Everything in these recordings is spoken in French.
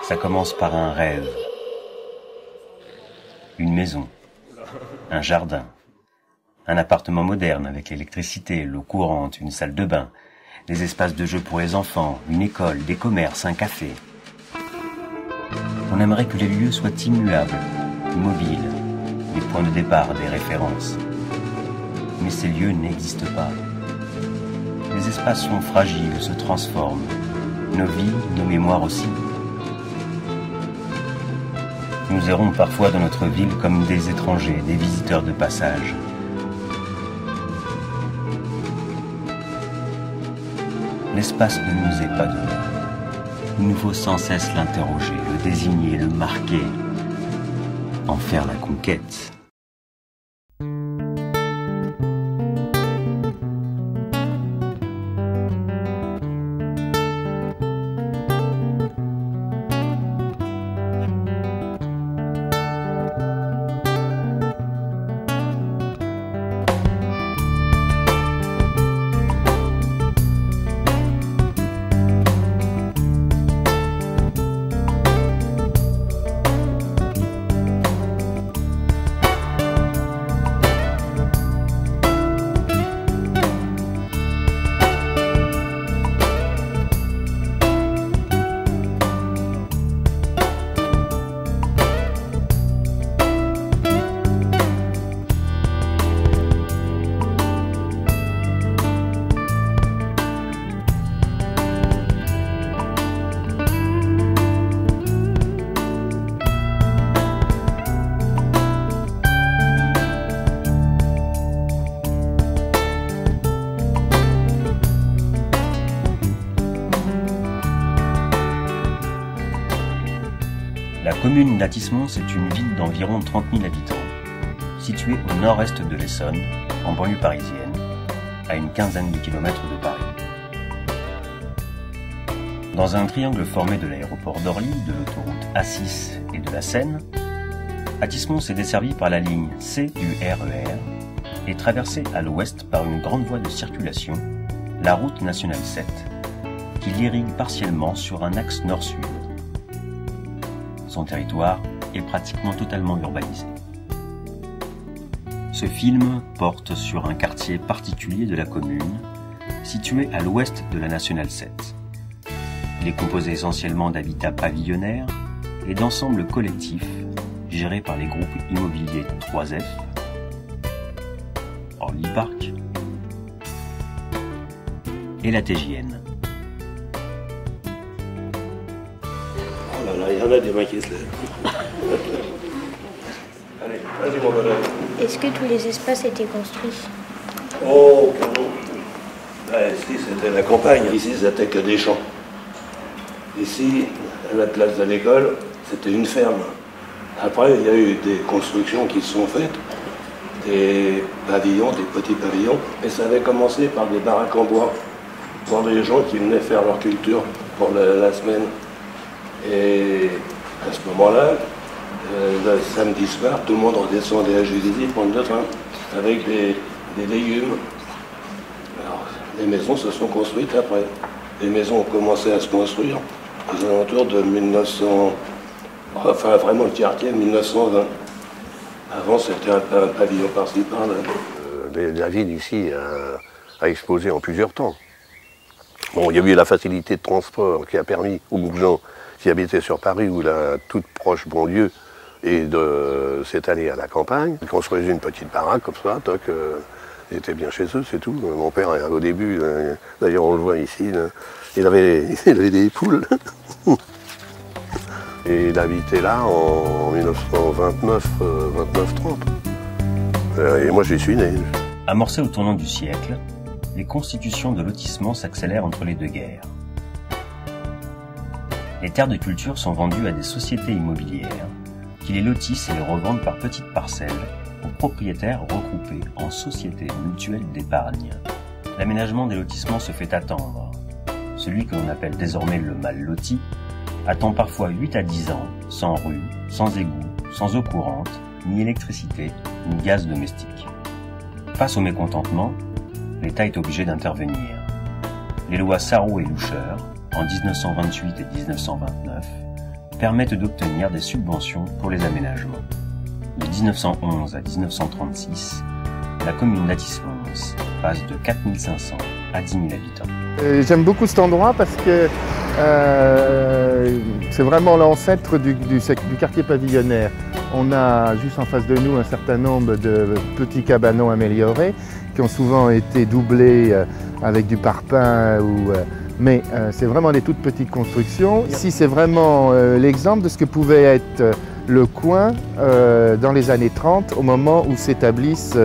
Ça commence par un rêve. Une maison, un jardin, un appartement moderne avec l'électricité, l'eau courante, une salle de bain, des espaces de jeu pour les enfants, une école, des commerces, un café. On aimerait que les lieux soient immuables, immobiles, des points de départ, des références. Mais ces lieux n'existent pas. Les espaces sont fragiles, se transforment. Nos vies, nos mémoires aussi. Nous errons parfois dans notre ville comme des étrangers, des visiteurs de passage. L'espace ne nous est pas donné. Il nous faut sans cesse l'interroger, le désigner, le marquer, en faire la conquête. La commune d'Athis-Mons est une ville d'environ 30 000 habitants, située au nord-est de l'Essonne, en banlieue parisienne, à une quinzaine de kilomètres de Paris. Dans un triangle formé de l'aéroport d'Orly, de l'autoroute A6 et de la Seine, Athis-Mons est desservi par la ligne C du RER et traversé à l'ouest par une grande voie de circulation, la route nationale 7, qui l'irrigue partiellement sur un axe nord-sud. Son territoire est pratiquement totalement urbanisé. Ce film porte sur un quartier particulier de la commune, situé à l'ouest de la nationale 7. Il est composé essentiellement d'habitats pavillonnaires et d'ensembles collectifs gérés par les groupes immobiliers 3F, Orly Park et la TJN. Oh là là, il y en a des mains qui se lèvent. Allez, vas-y mon bonhomme. Est-ce que tous les espaces étaient construits? Oh, canon. Ouais, ici, c'était la campagne. Ici, c'était que des champs. Ici, à la place de l'école, c'était une ferme. Après, il y a eu des constructions qui se sont faites, des pavillons, des petits pavillons. Et ça avait commencé par des baraques en bois, pour les gens qui venaient faire leur culture pour la semaine. Et à ce moment-là, le samedi soir, tout le monde redescendait à Juvisy prendre le train, avec des légumes. Alors, les maisons se sont construites après. Les maisons ont commencé à se construire aux alentours de 1900, enfin vraiment le quartier, 1920. Avant, c'était un pavillon par-ci, par-là. La ville ici a explosé en plusieurs temps. Bon, il y a eu la facilité de transport qui a permis aux gens qui habitaient sur Paris ou la toute proche banlieue et de s'étaler à la campagne. Ils construisaient une petite baraque comme ça, toc, ils étaient bien chez eux, c'est tout. Mon père, au début, d'ailleurs on le voit ici, il avait des poules. Et il habitait là en 1929-30. Et moi j'y suis né. Amorcé au tournant du siècle, les constitutions de lotissements s'accélèrent entre les deux guerres. Les terres de culture sont vendues à des sociétés immobilières qui les lotissent et les revendent par petites parcelles aux propriétaires regroupés en sociétés mutuelles d'épargne. L'aménagement des lotissements se fait attendre. Celui que l'on appelle désormais le mal loti attend parfois 8 à 10 ans, sans rue, sans égout, sans eau courante, ni électricité, ni gaz domestique. Face au mécontentement, l'État est obligé d'intervenir. Les lois Sarraut et Loucheur en 1928 et 1929, permettent d'obtenir des subventions pour les aménagements. De 1911 à 1936, la commune d'Athis-Mons passe de 4 500 à 10 000 habitants. J'aime beaucoup cet endroit parce que c'est vraiment l'ancêtre du quartier pavillonnaire. On a juste en face de nous un certain nombre de petits cabanons améliorés qui ont souvent été doublés avec du parpaing mais c'est vraiment des toutes petites constructions. Ici, c'est vraiment l'exemple de ce que pouvait être le coin dans les années 30, au moment où s'établissent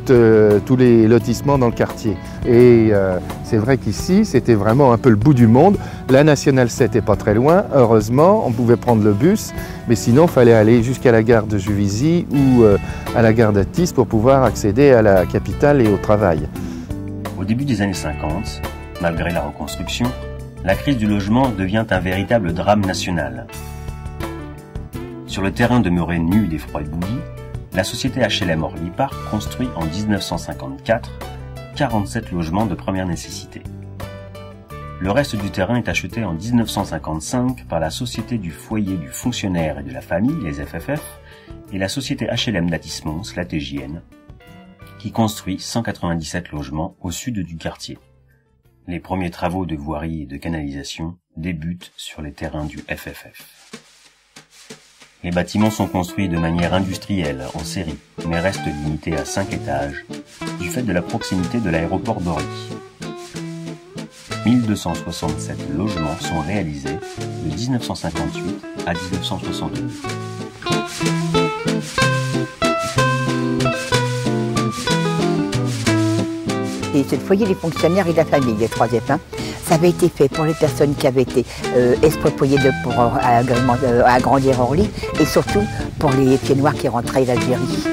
tous les lotissements dans le quartier. Et c'est vrai qu'ici, c'était vraiment un peu le bout du monde. La Nationale 7 n'est pas très loin, heureusement, on pouvait prendre le bus, mais sinon, il fallait aller jusqu'à la gare de Juvisy ou à la gare d'Athis pour pouvoir accéder à la capitale et au travail. Au début des années 50, malgré la reconstruction, la crise du logement devient un véritable drame national. Sur le terrain demeuré nu d'effroi et de bouillie, la société HLM Orly Park construit en 1954 47 logements de première nécessité. Le reste du terrain est acheté en 1955 par la Société du foyer du fonctionnaire et de la famille, les FFF, et la Société HLM d'Athis-Mons, la TJN, qui construit 197 logements au sud du quartier. Les premiers travaux de voirie et de canalisation débutent sur les terrains du FFF. Les bâtiments sont construits de manière industrielle, en série, mais restent limités à 5 étages, du fait de la proximité de l'aéroport d'Orly. 1267 logements sont réalisés de 1958 à 1962. Et c'est le foyer des fonctionnaires et de la famille, les 3 F. Ça avait été fait pour les personnes qui avaient été expropriées pour agrandir Orly et surtout pour les pieds noirs qui rentraient d'Algérie.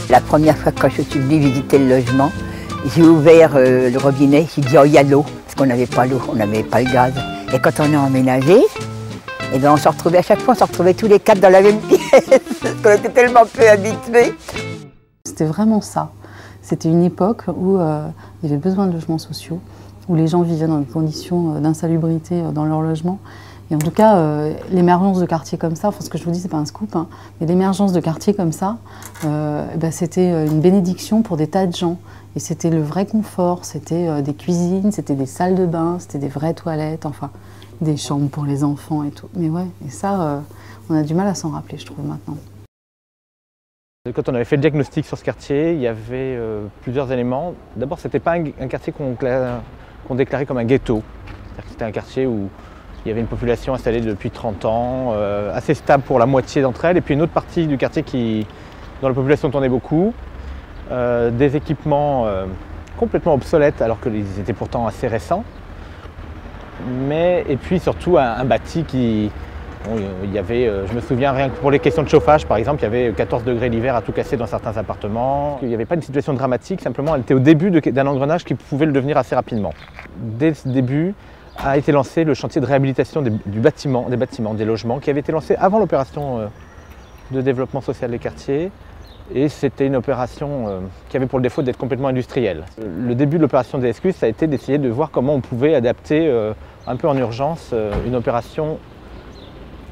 La première fois quand je suis venue visiter le logement, j'ai ouvert le robinet, j'ai dit oh, il y a l'eau, parce qu'on n'avait pas l'eau, on n'avait pas le gaz. Et quand on a emménagé, eh ben on se retrouvait à chaque fois, on se retrouvait tous les 4 dans la même pièce, parce qu'on était tellement peu habitués. C'était vraiment ça. C'était une époque où il y avait besoin de logements sociaux, où les gens vivaient dans des conditions d'insalubrité dans leur logement. Et en tout cas, l'émergence de quartiers comme ça, enfin ce que je vous dis, c'est pas un scoop, hein, mais l'émergence de quartiers comme ça, c'était une bénédiction pour des tas de gens. Et c'était le vrai confort, c'était des cuisines, c'était des salles de bain, c'était des vraies toilettes, enfin des chambres pour les enfants et tout. Mais ouais, et ça, on a du mal à s'en rappeler, je trouve, maintenant. Quand on avait fait le diagnostic sur ce quartier, il y avait plusieurs éléments. D'abord, c'était pas un quartier qu'on déclarait comme un ghetto. C'est-à-dire que c'était un quartier où il y avait une population installée depuis 30 ans, assez stable pour la moitié d'entre elles, et puis une autre partie du quartier dont la population tournait beaucoup, des équipements complètement obsolètes alors qu'ils étaient pourtant assez récents, et puis surtout un bâti qui... Bon, il y avait, je me souviens, rien que pour les questions de chauffage par exemple, il y avait 14 degrés l'hiver à tout casser dans certains appartements. Il n'y avait pas une situation dramatique, simplement elle était au début d'un engrenage qui pouvait le devenir assez rapidement. Dès ce début, a été lancé le chantier de réhabilitation des bâtiments, des logements, qui avait été lancé avant l'opération de développement social des quartiers. Et c'était une opération qui avait pour le défaut d'être complètement industrielle. Le début de l'opération DSQ, ça a été d'essayer de voir comment on pouvait adapter un peu en urgence une opération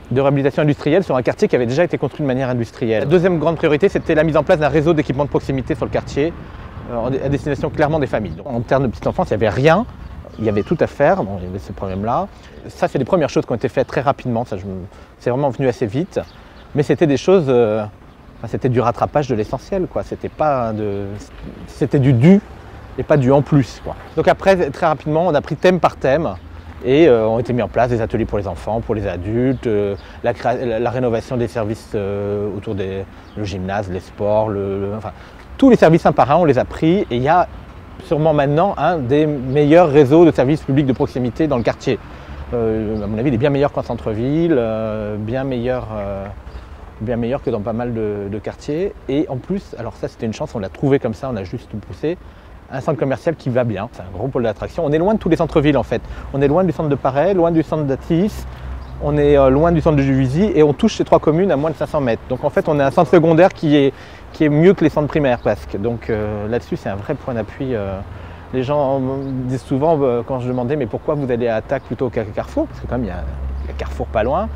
de réhabilitation industrielle sur un quartier qui avait déjà été construit de manière industrielle. La deuxième grande priorité, c'était la mise en place d'un réseau d'équipements de proximité sur le quartier, à destination clairement des familles. Donc, en termes de petite enfance, il n'y avait rien. il y avait tout à faire, bon, il y avait ce problème-là. Ça, c'est les premières choses qui ont été faites très rapidement, c'est vraiment venu assez vite. Mais c'était des choses, c'était du rattrapage de l'essentiel, quoi. C'était du dû et pas du en plus, quoi. Donc après, très rapidement, on a pris thème par thème et ont été mis en place des ateliers pour les enfants, pour les adultes, la rénovation des services autour le gymnase, les sports, enfin, tous les services un par un, on les a pris et il y a sûrement maintenant un des meilleurs réseaux de services publics de proximité dans le quartier. À mon avis, il est bien meilleur qu'en centre-ville, bien meilleur que dans pas mal de quartiers. Et en plus, alors ça c'était une chance, on l'a trouvé comme ça, on a juste poussé, un centre commercial qui va bien, c'est un gros pôle d'attraction. On est loin de tous les centres-villes en fait. On est loin du centre de Paray, loin du centre d'Atis, on est loin du centre de Juvisy et on touche ces 3 communes à moins de 500 mètres. Donc en fait, on est un centre secondaire qui est mieux que les centres primaires presque. Donc là-dessus, c'est un vrai point d'appui. Les gens me disent souvent, quand je demandais, mais pourquoi vous allez à Attaque plutôt qu'à Carrefour? Parce que quand même, il y a Carrefour pas loin.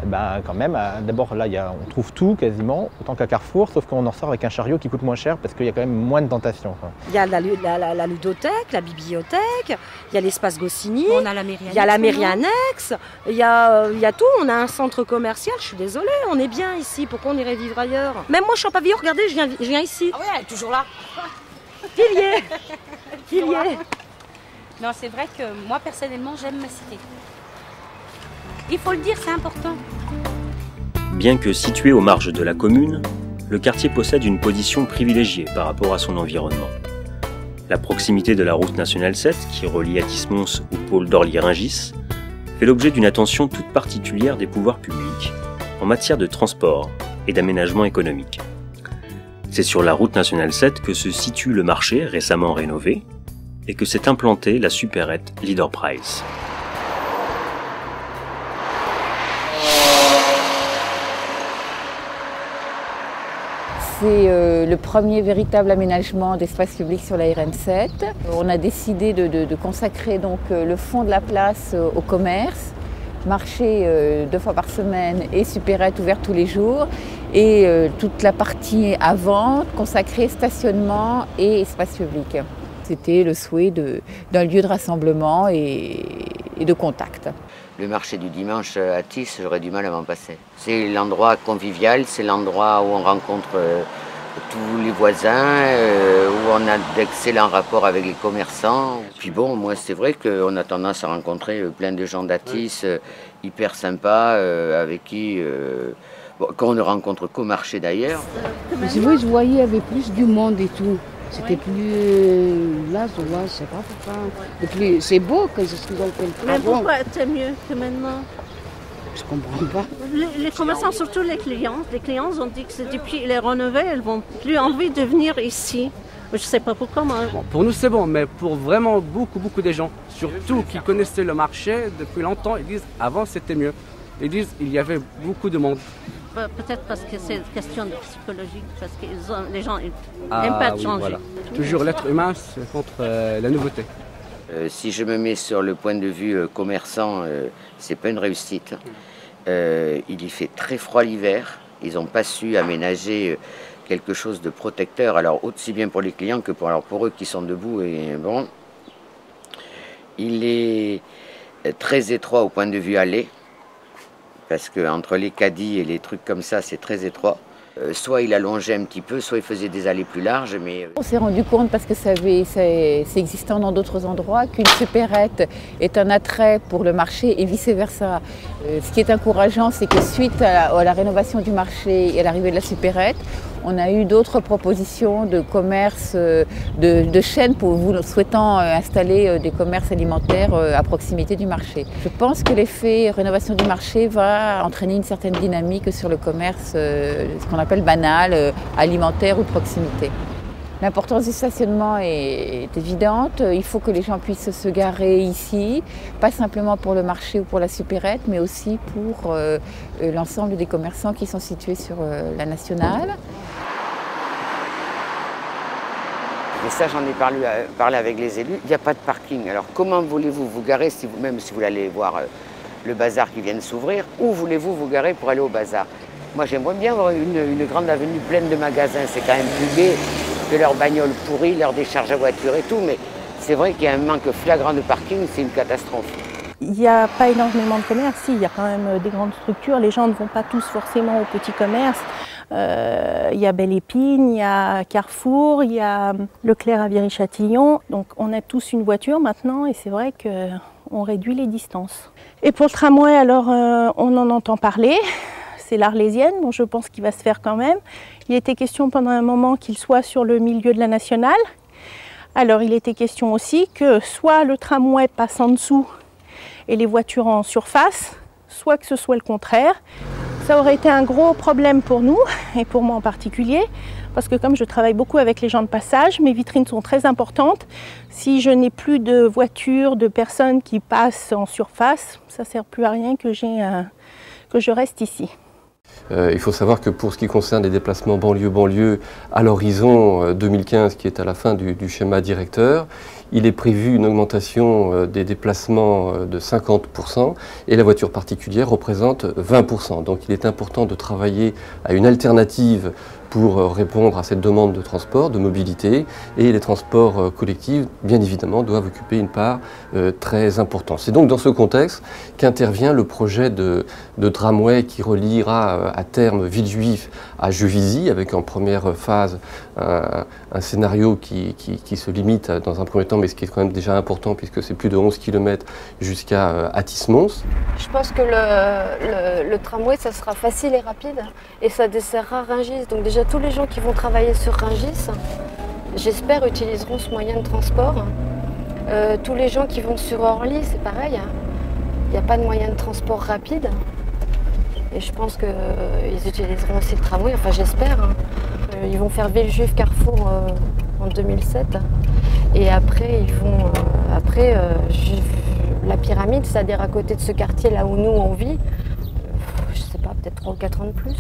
Ben, quand même, d'abord là, on trouve tout quasiment, autant qu'à Carrefour, sauf qu'on en sort avec un chariot qui coûte moins cher parce qu'il y a quand même moins de tentations, quoi. Il y a la ludothèque, la bibliothèque, il y a l'espace Goscinny, On a la mairie il y a la mairie annexe, il y a tout, on a un centre commercial, je suis désolée, on est bien ici, pourquoi on irait vivre ailleurs? Même moi je suis en pavillon, regardez, je viens ici. Ah ouais, elle est toujours là. Villiers. Non, c'est vrai que moi personnellement j'aime ma cité. Il faut le dire, c'est important. Bien que situé aux marges de la commune, le quartier possède une position privilégiée par rapport à son environnement. La proximité de la route nationale 7, qui relie Athis-Mons au pôle d'Orly-Rungis, fait l'objet d'une attention toute particulière des pouvoirs publics en matière de transport et d'aménagement économique. C'est sur la route nationale 7 que se situe le marché récemment rénové et que s'est implantée la supérette Leader Price. C'est le premier véritable aménagement d'espace public sur la RN7. On a décidé de consacrer donc le fond de la place au commerce, marché 2 fois par semaine et supérette ouverte tous les jours, et toute la partie avant consacrée stationnement et espace public. C'était le souhait d'un lieu de rassemblement et de contact. Le marché du dimanche à Athis, j'aurais du mal à m'en passer. C'est l'endroit convivial, c'est l'endroit où on rencontre tous les voisins, où on a d'excellents rapports avec les commerçants. Puis bon, moi c'est vrai qu'on a tendance à rencontrer plein de gens d'Athis, hyper sympas, avec qui qu'on ne rencontre qu'au marché d'ailleurs. Je voyais il y avait plus du monde et tout. C'était plus là, je sais pas pourquoi. C'est beau que ce qu'ils ont fait le plan. Mais pourquoi c'est mieux que maintenant? Je comprends pas. Les commerçants, surtout les clients ont dit que depuis les rénover, elles n'ont plus envie de venir ici. Je sais pas pourquoi. Moi. Bon, pour nous c'est bon, mais pour vraiment beaucoup de gens, surtout qui connaissaient le marché depuis longtemps, ils disent avant c'était mieux. Ils disent il y avait beaucoup de monde. Peut-être parce que c'est une question de psychologie, parce que les gens n'aiment pas de changer. Voilà. Toujours l'être humain c'est contre la nouveauté. Si je me mets sur le point de vue commerçant, c'est pas une réussite. Il y fait très froid l'hiver. Ils n'ont pas su aménager quelque chose de protecteur, alors aussi bien pour les clients que pour eux qui sont debout. Et bon, il est très étroit au point de vue allée. Parce qu'entre les caddies et les trucs comme ça, c'est très étroit. Soit il allongeait un petit peu, soit il faisait des allées plus larges. Mais on s'est rendu compte, parce que c'est existant dans d'autres endroits, qu'une supérette est un attrait pour le marché et vice-versa. Ce qui est encourageant, c'est que suite à la rénovation du marché et à l'arrivée de la supérette, on a eu d'autres propositions de commerce, de chaînes pour vous souhaitant installer des commerces alimentaires à proximité du marché. Je pense que l'effet rénovation du marché va entraîner une certaine dynamique sur le commerce, ce qu'on appelle banal, alimentaire ou de proximité. L'importance du stationnement est évidente. Il faut que les gens puissent se garer ici, pas simplement pour le marché ou pour la supérette, mais aussi pour l'ensemble des commerçants qui sont situés sur la nationale. Et ça, j'en ai parlé avec les élus. Il n'y a pas de parking. Alors comment voulez-vous vous garer, même si vous allez voir le bazar qui vient de s'ouvrir, où voulez-vous vous garer pour aller au bazar? Moi, j'aimerais bien avoir une grande avenue pleine de magasins. C'est quand même plus gai que leurs bagnoles pourries, leurs décharges à voiture et tout. Mais C'est vrai qu'il y a un manque flagrant de parking, c'est une catastrophe. Il n'y a pas énormément de commerces, si, il y a quand même des grandes structures. Les gens ne vont pas tous forcément aux petits commerces. Il y a Belle Épine, il y a Carrefour, il y a Leclerc à Viry-Châtillon. Donc on a tous une voiture maintenant et c'est vrai qu'on réduit les distances. Et pour le tramway, alors on en entend parler. C'est l'Arlésienne, bon, je pense qu'il va se faire quand même. Il était question pendant un moment qu'il soit sur le milieu de la nationale. Alors il était question aussi que soit le tramway passe en dessous et les voitures en surface, soit que ce soit le contraire. Ça aurait été un gros problème pour nous, et pour moi en particulier, parce que comme je travaille beaucoup avec les gens de passage, mes vitrines sont très importantes. Si je n'ai plus de voitures, de personnes qui passent en surface, ça ne sert plus à rien que je reste ici. Il faut savoir que pour ce qui concerne les déplacements banlieue-banlieue, à l'horizon 2015, qui est à la fin du schéma directeur, il est prévu une augmentation des déplacements de 50% et la voiture particulière représente 20%. Donc il est important de travailler à une alternative pour répondre à cette demande de transport, de mobilité, et les transports collectifs, bien évidemment, doivent occuper une part très importante. C'est donc dans ce contexte qu'intervient le projet de tramway qui reliera à terme Villejuif à Juvisy, avec en première phase un scénario qui se limite dans un premier temps, mais ce qui est quand même déjà important puisque c'est plus de 11 km jusqu'à Athis-Mons. Je pense que le tramway, ça sera facile et rapide et ça desserrera Rungis. Donc déjà, tous les gens qui vont travailler sur Rungis, j'espère, utiliseront ce moyen de transport. Tous les gens qui vont sur Orly, c'est pareil. Il n'y a pas de moyen de transport rapide. Et je pense qu'ils utiliseront aussi le tramway, enfin j'espère. Ils vont faire Villejuif Carrefour en 2007. Et après, la pyramide, c'est-à-dire à côté de ce quartier là où nous on vit, je sais pas, peut-être 3 ou 4 ans de plus.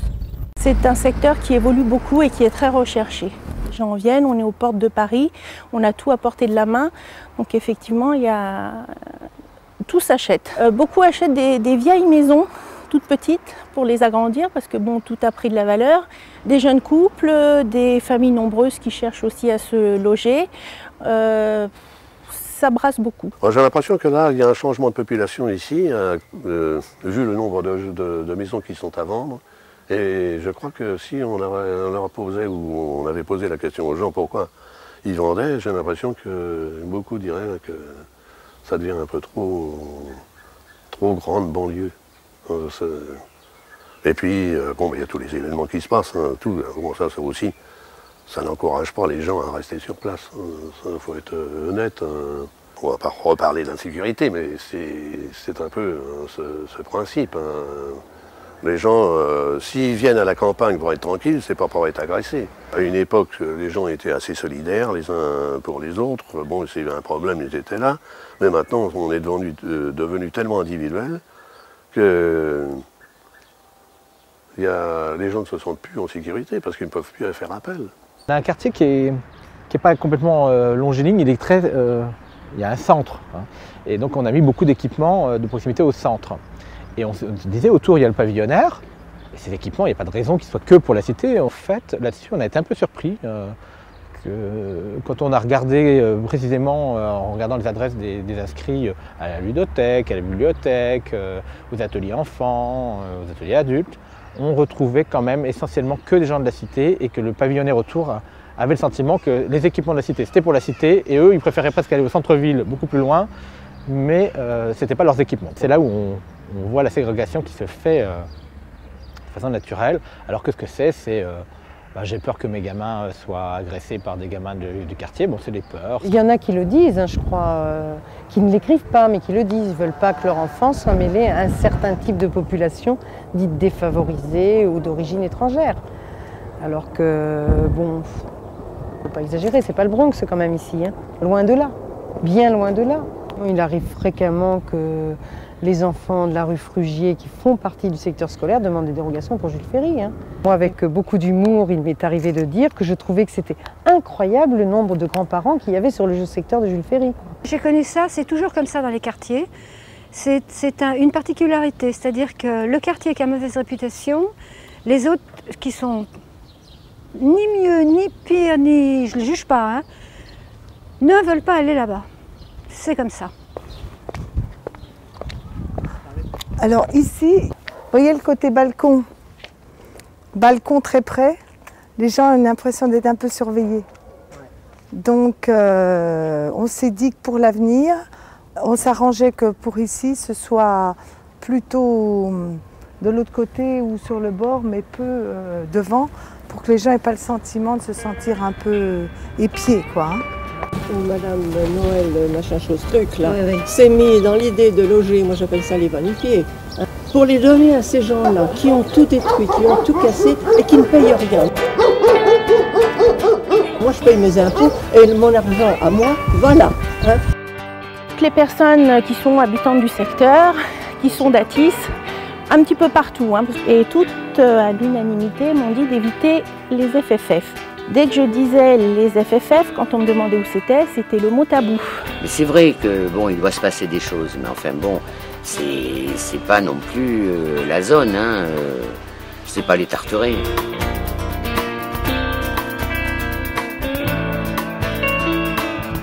C'est un secteur qui évolue beaucoup et qui est très recherché. Les gens viennent, on est aux portes de Paris, on a tout à portée de la main. Donc effectivement, tout s'achète. Beaucoup achètent des vieilles maisons, toutes petites, pour les agrandir parce que bon, tout a pris de la valeur. Des jeunes couples, des familles nombreuses qui cherchent aussi à se loger. Ça brasse beaucoup. J'ai l'impression que là, il y a un changement de population ici, vu le nombre de maisons qui sont à vendre. Et je crois que si on leur posait ou on avait posé la question aux gens pourquoi ils vendaient, j'ai l'impression que beaucoup diraient que ça devient un peu trop grande banlieue. Et puis, bon, il y a tous les événements qui se passent, hein, tout, bon, ça aussi, ça n'encourage pas les gens à rester sur place. Il faut être honnête. On ne va pas reparler d'insécurité, mais c'est un peu ce principe. Les gens, s'ils viennent à la campagne pour être tranquilles, c'est pas pour être agressés. À une époque, les gens étaient assez solidaires les uns pour les autres. Bon, s'il y avait un problème, ils étaient là. Mais maintenant, on est devenu tellement individuel que les gens ne se sentent plus en sécurité parce qu'ils ne peuvent plus faire appel. On a un quartier qui est pas complètement longiligne, il est il y a un centre. Hein. Et donc on a mis beaucoup d'équipements de proximité au centre. Et on se disait autour il y a le pavillonnaire, et ces équipements, il n'y a pas de raison qu'ils soient que pour la cité. En fait, là-dessus, on a été un peu surpris quand on a regardé précisément, en regardant les adresses des inscrits à la ludothèque, à la bibliothèque, aux ateliers enfants, aux ateliers adultes, on retrouvait quand même essentiellement que des gens de la cité et que le pavillonnaire autour avait le sentiment que les équipements de la cité, c'était pour la cité, et eux, ils préféraient presque aller au centre-ville, beaucoup plus loin, mais ce n'était pas leurs équipements. C'est là où on voit la ségrégation qui se fait de façon naturelle, alors que ce que c'est j'ai peur que mes gamins soient agressés par des gamins du quartier. Bon, c'est des peurs. Il y en a qui le disent, hein, je crois, qui ne l'écrivent pas, mais qui le disent. Ils ne veulent pas que leur enfant soit mêlé à un certain type de population dite défavorisée ou d'origine étrangère. Alors que, bon, il ne faut pas exagérer, c'est pas le Bronx quand même ici, hein. Loin de là, bien loin de là. Il arrive fréquemment que les enfants de la rue Frugier qui font partie du secteur scolaire demandent des dérogations pour Jules Ferry. Hein. Moi, avec beaucoup d'humour, il m'est arrivé de dire que je trouvais que c'était incroyable le nombre de grands-parents qu'il y avait sur le secteur de Jules Ferry. J'ai connu ça, c'est toujours comme ça dans les quartiers. C'est une particularité, c'est-à-dire que le quartier qui a mauvaise réputation, les autres qui sont ni mieux, ni pire, ni je ne les juge pas, hein, ne veulent pas aller là-bas. C'est comme ça. Alors ici, vous voyez le côté balcon. Balcon très près, les gens ont l'impression d'être un peu surveillés. Donc on s'est dit que pour l'avenir, on s'arrangeait que pour ici, ce soit plutôt de l'autre côté ou sur le bord, mais peu devant, pour que les gens n'aient pas le sentiment de se sentir un peu épiés, quoi. Madame Noël, machin chose truc là, s'est mis dans l'idée de loger, moi j'appelle ça les vanifiés, pour les donner à ces gens-là qui ont tout détruit, qui ont tout cassé et qui ne payent rien. Moi je paye mes impôts et mon argent à moi, voilà. Toutes les personnes qui sont habitantes du secteur, qui sont d'Atis, un petit peu partout, et toutes à l'unanimité m'ont dit d'éviter les FFF. Dès que je disais les FFF, quand on me demandait où c'était le mot tabou. Mais c'est vrai que bon, il doit se passer des choses, mais enfin bon, c'est pas non plus la zone, c'est pas les Tarterets.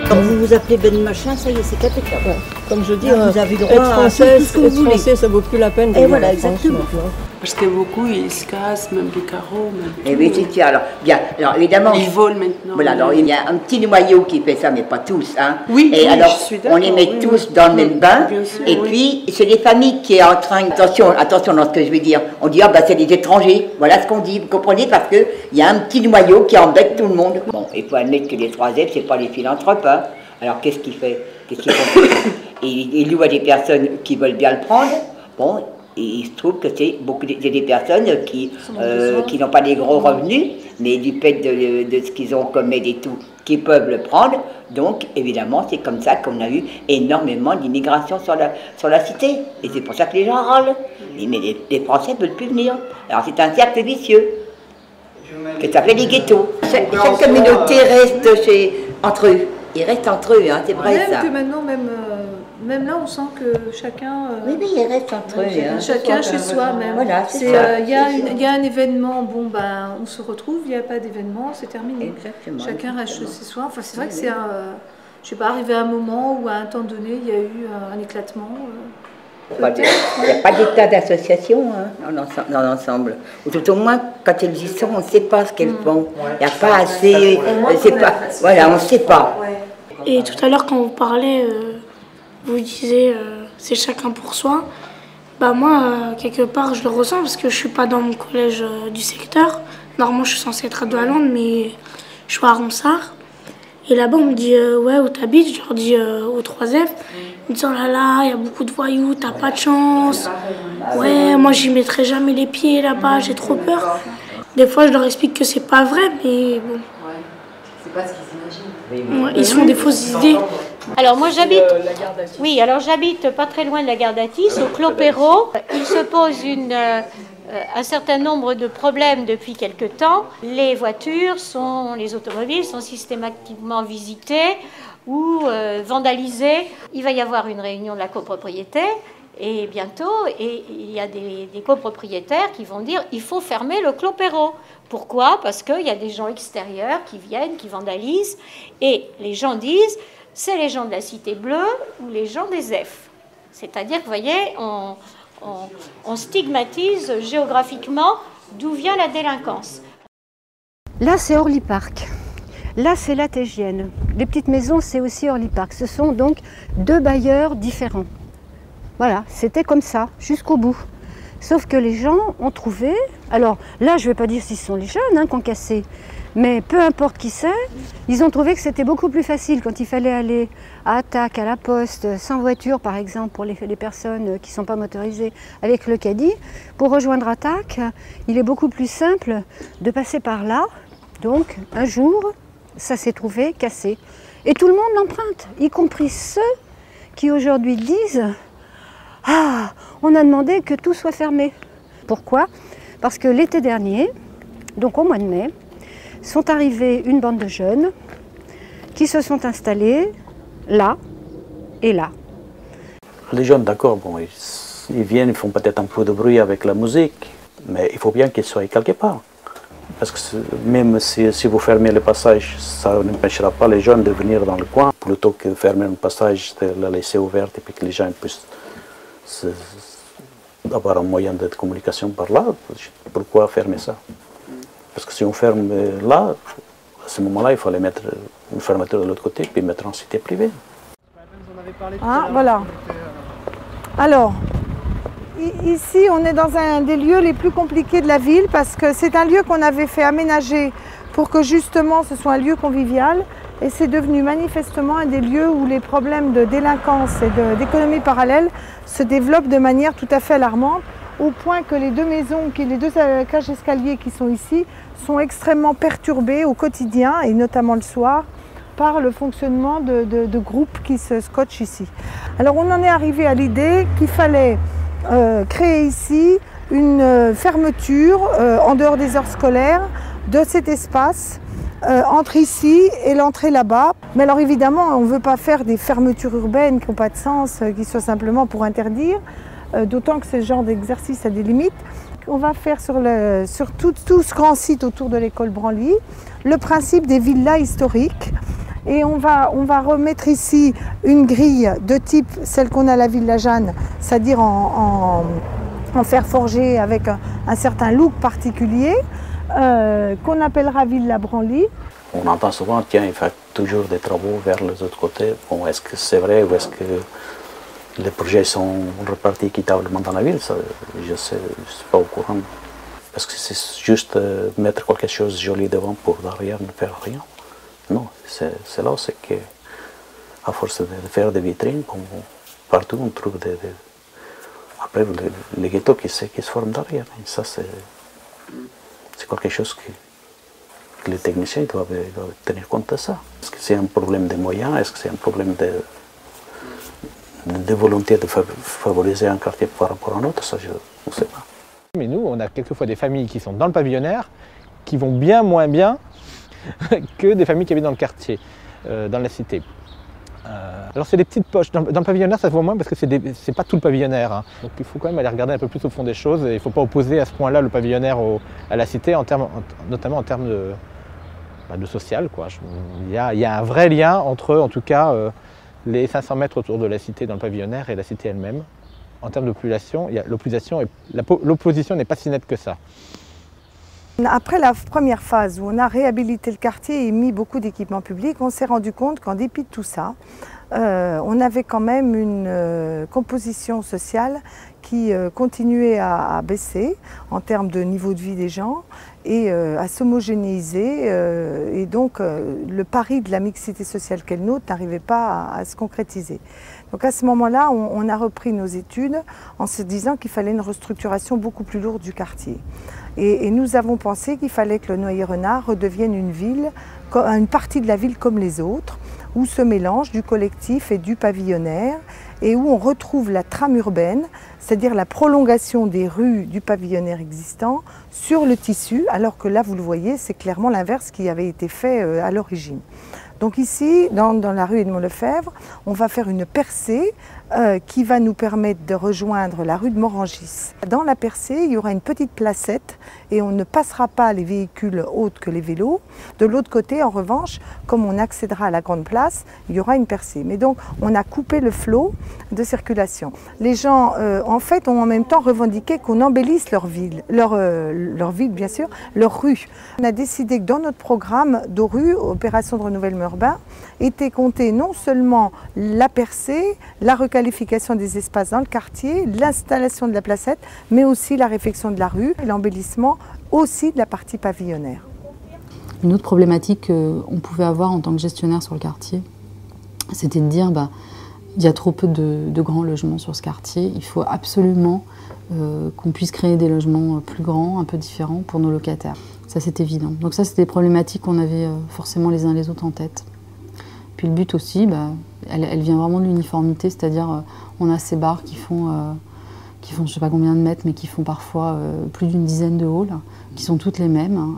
Quand vous vous appelez Ben Machin, ça y est, c'est capital. Ouais. Comme je dis, vous avez droit être français, ça vaut plus la peine de Et vivre voilà, en France exactement. maintenant. Parce que beaucoup, ils se cassent, même des carreaux. Même Eh bien, c'est alors, bien, alors évidemment. Ils volent maintenant. Voilà, alors il y a un petit noyau qui fait ça, mais pas tous. Oui, et oui, alors, je suis d'accord, on les met tous dans le même bain. Et puis, c'est les familles qui sont en train. Attention dans ce que je vais dire. On dit, c'est des étrangers. Voilà ce qu'on dit, vous comprenez? Parce qu'il y a un petit noyau qui embête tout le monde. Bon, il faut admettre que les 3F, c'est pas les philanthropes. Alors, qu'est-ce qu'il fait? Qu'est-ce qu'ils font? Il loue à des personnes qui veulent bien le prendre. Bon. Et il se trouve que c'est des personnes qui n'ont pas des gros revenus, mais du fait de ce qu'ils ont comme aide et tout, qui peuvent le prendre. Donc, évidemment, c'est comme ça qu'on a eu énormément d'immigration sur la cité. Et c'est pour ça que les gens râlent. Mais les Français ne veulent plus venir. Alors, c'est un cercle vicieux, que ça fait les ghettos. Chaque communauté reste entre eux. Ils restent entre eux, c'est vrai même ça. Que maintenant, même là, on sent que chacun... oui, ils restent entre eux. Chacun chez soi même. Voilà, c'est ça. Il y a un événement, on se retrouve, il n'y a pas d'événement, c'est terminé. Exactement. Chacun reste chez soi. Enfin, c'est vrai que c'est je sais pas, arrivé à un moment où à un temps donné, il y a eu un éclatement. Il n'y a pas d'état d'association dans l'ensemble. Ou tout au moins, quand elles y sont, on ne sait pas ce qu'elles font. Il n'y a pas assez... Voilà, on ne sait pas. Et tout à l'heure, quand vous parlez, vous disiez c'est chacun pour soi. Moi, quelque part, je le ressens parce que je ne suis pas dans mon collège du secteur. Normalement, je suis censée être à Doualande, mais je suis à Ronsard. Et là-bas, on me dit ouais, où t'habites? Je leur dis au 3F. Ils me disent oh là là, il y a beaucoup de voyous, t'as pas de chance. Ouais, moi, j'y mettrai jamais les pieds là-bas, j'ai trop peur. Des fois, je leur explique que c'est pas vrai, mais bon. C'est pas ce qu'ils imaginent. Ouais, ils se font des fausses idées. Alors moi j'habite pas très loin de la gare d'Atis, au Clos Perrault. Il se pose un certain nombre de problèmes depuis quelque temps. Les automobiles sont systématiquement visitées ou vandalisées. Il va y avoir une réunion de la copropriété et bientôt, il y a des copropriétaires qui vont dire il faut fermer le Clos Perrault. Pourquoi? Parce qu'il y a des gens extérieurs qui viennent, qui vandalisent, et les gens disent c'est les gens de la Cité Bleue ou les gens des F. C'est-à-dire que, vous voyez, on stigmatise géographiquement d'où vient la délinquance. Là, c'est Orly Park. Là, c'est la Tégienne. Les petites maisons, c'est aussi Orly Park. Ce sont donc deux bailleurs différents. Voilà, c'était comme ça, jusqu'au bout. Sauf que les gens ont trouvé... Alors là, je ne vais pas dire si ce sont les jeunes qui ont cassé, mais peu importe qui c'est, ils ont trouvé que c'était beaucoup plus facile quand il fallait aller à Attaque, à la Poste, sans voiture par exemple, pour les personnes qui ne sont pas motorisées, avec le caddie. Pour rejoindre Attaque, il est beaucoup plus simple de passer par là. Donc un jour, ça s'est trouvé cassé. Et tout le monde l'emprunte, y compris ceux qui aujourd'hui disent « Ah, on a demandé que tout soit fermé ». Pourquoi? Parce que l'été dernier, donc au mois de mai, sont arrivés une bande de jeunes qui se sont installés là et là. Les jeunes, d'accord, ils viennent, ils font peut-être un peu de bruit avec la musique, mais il faut bien qu'ils soient quelque part. Parce que même si vous fermez le passage, ça n'empêchera pas les jeunes de venir dans le coin. Plutôt que de fermer un passage, de la laisser ouverte et puis que les gens puissent avoir un moyen de communication par là, pourquoi fermer ça? Parce que si on ferme là, à ce moment-là, il fallait mettre une fermeture de l'autre côté puis mettre en cité privée. Ah, voilà. Alors, ici, on est dans un des lieux les plus compliqués de la ville parce que c'est un lieu qu'on avait fait aménager pour que justement ce soit un lieu convivial et c'est devenu manifestement un des lieux où les problèmes de délinquance et d'économie parallèle se développent de manière tout à fait alarmante au point que les deux maisons, les deux cages d'escalier qui sont ici sont extrêmement perturbées au quotidien et notamment le soir par le fonctionnement de groupes qui se scotchent ici. Alors on en est arrivé à l'idée qu'il fallait créer ici une fermeture en dehors des heures scolaires de cet espace entre ici et l'entrée là-bas. Mais alors évidemment, on ne veut pas faire des fermetures urbaines qui n'ont pas de sens, qui soient simplement pour interdire, d'autant que ce genre d'exercice a des limites. On va faire sur tout ce grand site autour de l'école Branly le principe des villas historiques. Et on va remettre ici une grille de type celle qu'on a à la Villa Jeanne, c'est-à-dire en fer forgé avec un certain look particulier, qu'on appellera Villa Branly. On entend souvent, tiens, il fait toujours des travaux vers les autres côtés. Bon, est-ce que c'est vrai ou est-ce que les projets sont repartis équitablement dans la ville? Ça, je ne suis pas au courant. Est-ce que c'est juste mettre quelque chose de joli devant pour derrière ne faire rien? Non, c'est là, c'est qu'à force de faire des vitrines, partout on trouve après les ghettos qui se forment derrière. Et ça, c'est quelque chose que les techniciens doivent tenir compte de ça. Est-ce que c'est un problème de moyens? Est-ce que c'est un problème de volonté de favoriser un quartier par rapport à un autre? Ça, je ne sais pas. Mais nous, on a quelquefois des familles qui sont dans le pavillonnaire, qui vont bien moins bien que des familles qui habitent dans le quartier, dans la cité. Alors c'est des petites poches. Dans le pavillonnaire, ça se voit moins parce que c'est pas tout le pavillonnaire. Hein. Donc il faut quand même aller regarder un peu plus au fond des choses. Et il ne faut pas opposer à ce point-là le pavillonnaire à la cité, notamment en termes de social, quoi. Il y a un vrai lien entre, en tout cas, les 500 mètres autour de la cité dans le pavillonnaire et la cité elle-même. En termes de population, l'opposition n'est pas si nette que ça. Après la première phase où on a réhabilité le quartier et mis beaucoup d'équipements publics, on s'est rendu compte qu'en dépit de tout ça, on avait quand même une composition sociale qui continuait à baisser en termes de niveau de vie des gens et à s'homogénéiser. Et donc le pari de la mixité sociale qu'est le nôtre n'arrivait pas à se concrétiser. Donc à ce moment-là, on a repris nos études en se disant qu'il fallait une restructuration beaucoup plus lourde du quartier. Et nous avons pensé qu'il fallait que le Noyer-Renard redevienne une partie de la ville comme les autres, où se mélange du collectif et du pavillonnaire, et où on retrouve la trame urbaine, c'est-à-dire la prolongation des rues du pavillonnaire existant sur le tissu, alors que là, vous le voyez, c'est clairement l'inverse qui avait été fait à l'origine. Donc ici, dans la rue Edmond-Lefebvre, on va faire une percée qui va nous permettre de rejoindre la rue de Morangis. Dans la percée, il y aura une petite placette et on ne passera pas les véhicules autres que les vélos. De l'autre côté, en revanche, comme on accédera à la grande place, il y aura une percée. Mais donc, on a coupé le flot de circulation. Les gens, en fait, ont en même temps revendiqué qu'on embellisse leur ville, bien sûr, leur rue. On a décidé que dans notre programme d'ORU, Opération de renouvellement urbain, était compté non seulement la percée, la requalification des espaces dans le quartier, l'installation de la placette, mais aussi la réfection de la rue et l'embellissement aussi de la partie pavillonnaire. Une autre problématique qu'on pouvait avoir en tant que gestionnaire sur le quartier, c'était de dire il y a trop peu de grands logements sur ce quartier, il faut absolument qu'on puisse créer des logements plus grands, un peu différents pour nos locataires. Ça, c'est évident. Donc ça, c'était des problématiques qu'on avait forcément les uns les autres en tête. Puis le but aussi, elle vient vraiment de l'uniformité, c'est-à-dire on a ces bars qui font je ne sais pas combien de mètres, mais qui font parfois plus d'une dizaine de halls, qui sont toutes les mêmes.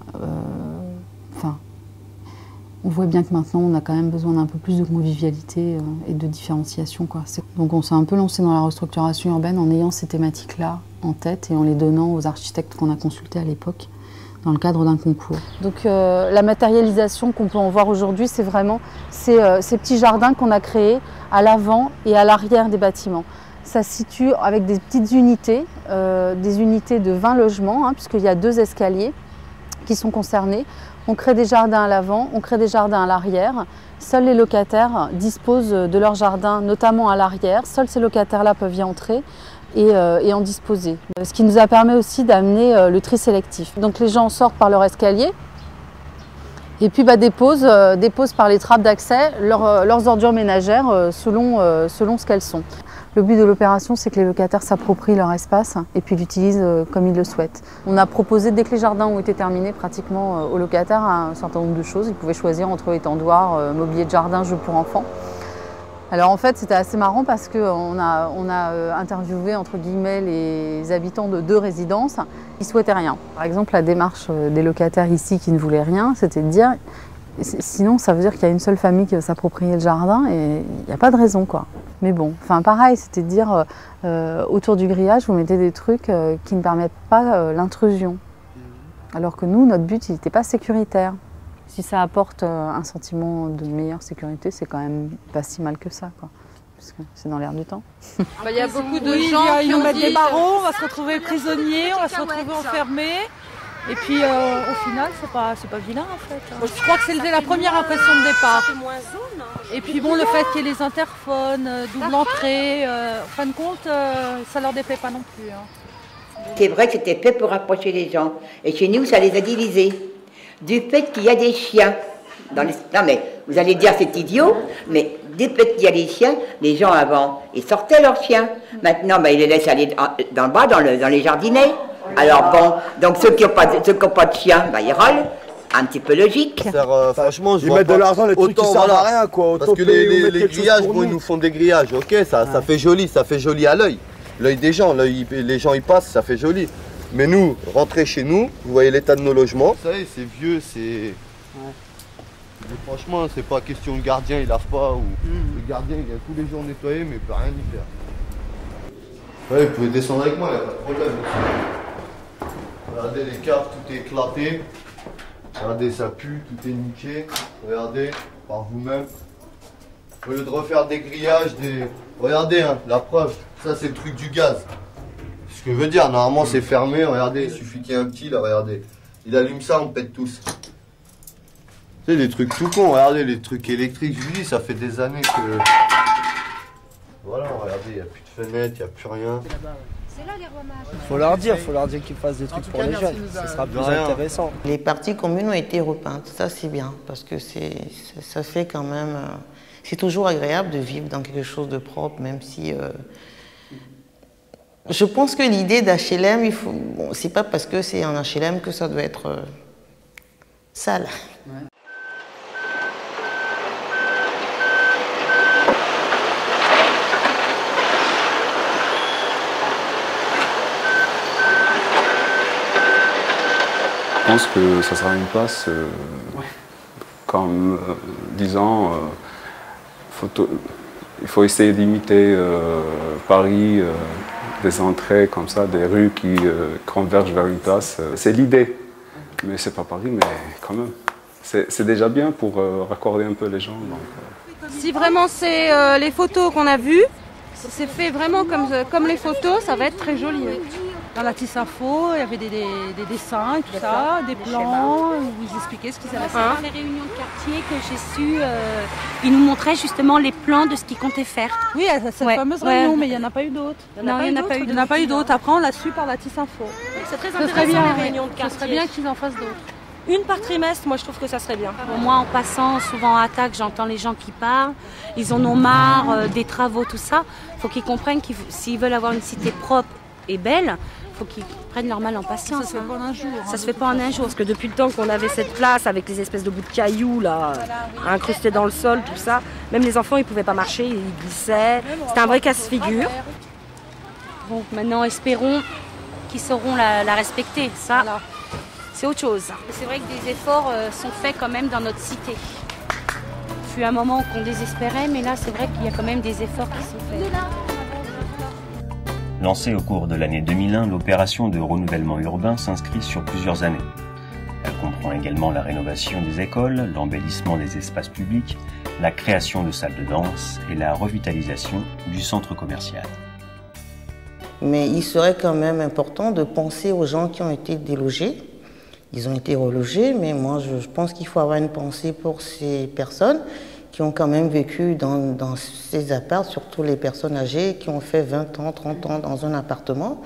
On voit bien que maintenant, on a quand même besoin d'un peu plus de convivialité et de différenciation, quoi. Donc on s'est un peu lancé dans la restructuration urbaine en ayant ces thématiques-là en tête et en les donnant aux architectes qu'on a consultés à l'époque. dans le cadre d'un concours. Donc la matérialisation qu'on peut en voir aujourd'hui, c'est vraiment ces petits jardins qu'on a créés à l'avant et à l'arrière des bâtiments. Ça se situe avec des petites unités, des unités de 20 logements, puisqu'il y a 2 escaliers qui sont concernés. On crée des jardins à l'avant, on crée des jardins à l'arrière. Seuls les locataires disposent de leur jardin, notamment à l'arrière. Seuls ces locataires-là peuvent y entrer et en disposer. Ce qui nous a permis aussi d'amener le tri sélectif. Donc les gens sortent par leur escalier et puis déposent par les trappes d'accès leurs ordures ménagères selon ce qu'elles sont. Le but de l'opération, c'est que les locataires s'approprient leur espace et puis l'utilisent comme ils le souhaitent. On a proposé, dès que les jardins ont été terminés, pratiquement aux locataires un certain nombre de choses. Ils pouvaient choisir entre étendoirs, mobilier de jardin, jeux pour enfants. Alors en fait, c'était assez marrant parce qu'on a interviewé entre guillemets les habitants de 2 résidences qui ne souhaitaient rien. Par exemple, la démarche des locataires ici qui ne voulaient rien, c'était de dire sinon ça veut dire qu'il y a une seule famille qui veut s'approprier le jardin et il n'y a pas de raison quoi. Mais bon, enfin pareil, c'était de dire autour du grillage, vous mettez des trucs qui ne permettent pas l'intrusion. Alors que nous, notre but, il n'était pas sécuritaire. Si ça apporte un sentiment de meilleure sécurité, c'est quand même pas si mal que ça, quoi. Parce que c'est dans l'air du temps. Il y a beaucoup de gens qui nous mettent des barreaux, on va se retrouver prisonniers, on va se retrouver enfermés. Et puis au final, c'est pas vilain en fait. Je crois que c'était la première impression de départ. Et puis bon, le fait qu'il y ait les interphones, double entrée, en fin de compte, ça leur déplaît pas non plus. C'est vrai que c'était fait pour rapprocher les gens. Et chez nous, ça les a divisés. Du fait qu'il y a des chiens. Non mais, vous allez dire c'est idiot, mais du fait qu'il y a des chiens, les gens avant, ils sortaient leurs chiens. Maintenant, ils les laissent aller dans le bas, dans les jardinets. Alors bon, donc ceux qui n'ont pas de chiens, ils râlent. Un petit peu logique. Franchement, ils mettent de l'argent, les trucs qui servent à rien, quoi. Parce que les grillages, ils nous font des grillages, ok, ça fait joli à l'œil. L'œil des gens, les gens y passent, ça fait joli. Mais nous, rentrer chez nous, vous voyez l'état de nos logements. Vous savez, c'est vieux, c'est... Franchement, c'est pas question le gardien, il lave pas, ou le gardien, il vient tous les jours nettoyer, mais il peut rien y faire. Ouais, vous pouvez descendre avec moi, il n'y a pas de problème. Regardez les cartes, tout est éclaté. Regardez, ça pue, tout est niqué. Regardez, par vous-même. Au lieu de refaire des grillages, Regardez, la preuve, ça c'est le truc du gaz. Ce que je veux dire, normalement c'est fermé, regardez, il suffit qu'il y ait un petit là, regardez. Il allume ça, on pète tous. Tu sais, des trucs tout cons, regardez, les trucs électriques, je vous dis, ça fait des années que... Voilà, regardez, il n'y a plus de fenêtre, il n'y a plus rien. Faut leur dire qu'ils fassent des trucs pour les jeunes, ce sera plus intéressant. Les parties communes ont été repeintes, ça c'est bien, parce que ça fait quand même... C'est toujours agréable de vivre dans quelque chose de propre, même si... Je pense que l'idée d'HLM, bon, c'est pas parce que c'est un HLM que ça doit être sale. Ouais. Je pense que ça sera une place comme disant il faut essayer d'imiter Paris, des entrées comme ça, des rues qui convergent vers une place. C'est l'idée, mais c'est pas Paris, mais quand même. C'est déjà bien pour raccorder un peu les gens. Donc, Si vraiment c'est les photos qu'on a vues, c'est fait vraiment comme les photos, ça va être très joli. Dans la Tisse Info, il y avait des dessins et tout ça, des plans où ils expliquaient ce qu'ils avaient fait. Dans les réunions de quartier que j'ai su, ils nous montraient justement les plans de ce qu'ils comptaient faire. Oui, cette fameuse réunion, mais il n'y en a pas eu d'autres. Non, il n'y en a pas eu d'autres. Après, on l'a su par la Tisse Info. C'est très intéressant les réunions de quartier. Ce serait bien qu'ils en fassent d'autres. Une par trimestre, moi je trouve que ça serait bien. Moi, en passant souvent à attaque, j'entends les gens qui parlent. Ils en ont marre des travaux, tout ça. Il faut qu'ils comprennent que s'ils veulent avoir une cité propre et belle, il faut qu'ils prennent leur mal en patience. Ça se fait pas en un jour. Ça se fait pas en un jour. Parce que depuis le temps qu'on avait cette place avec les espèces de bouts de cailloux là, incrustés dans le sol, tout ça, même les enfants ils pouvaient pas marcher, ils glissaient. C'était un vrai casse-figure. Donc maintenant espérons qu'ils sauront la respecter. Ça, c'est autre chose. C'est vrai que des efforts sont faits quand même dans notre cité. Il fut un moment qu'on désespérait, mais là c'est vrai qu'il y a quand même des efforts qui sont faits. Lancée au cours de l'année 2001, l'opération de renouvellement urbain s'inscrit sur plusieurs années. Elle comprend également la rénovation des écoles, l'embellissement des espaces publics, la création de salles de danse et la revitalisation du centre commercial. Mais il serait quand même important de penser aux gens qui ont été délogés. Ils ont été relogés, mais moi je pense qu'il faut avoir une pensée pour ces personnes qui ont quand même vécu dans ces apparts, surtout les personnes âgées qui ont fait 20 ans, 30 ans dans un appartement.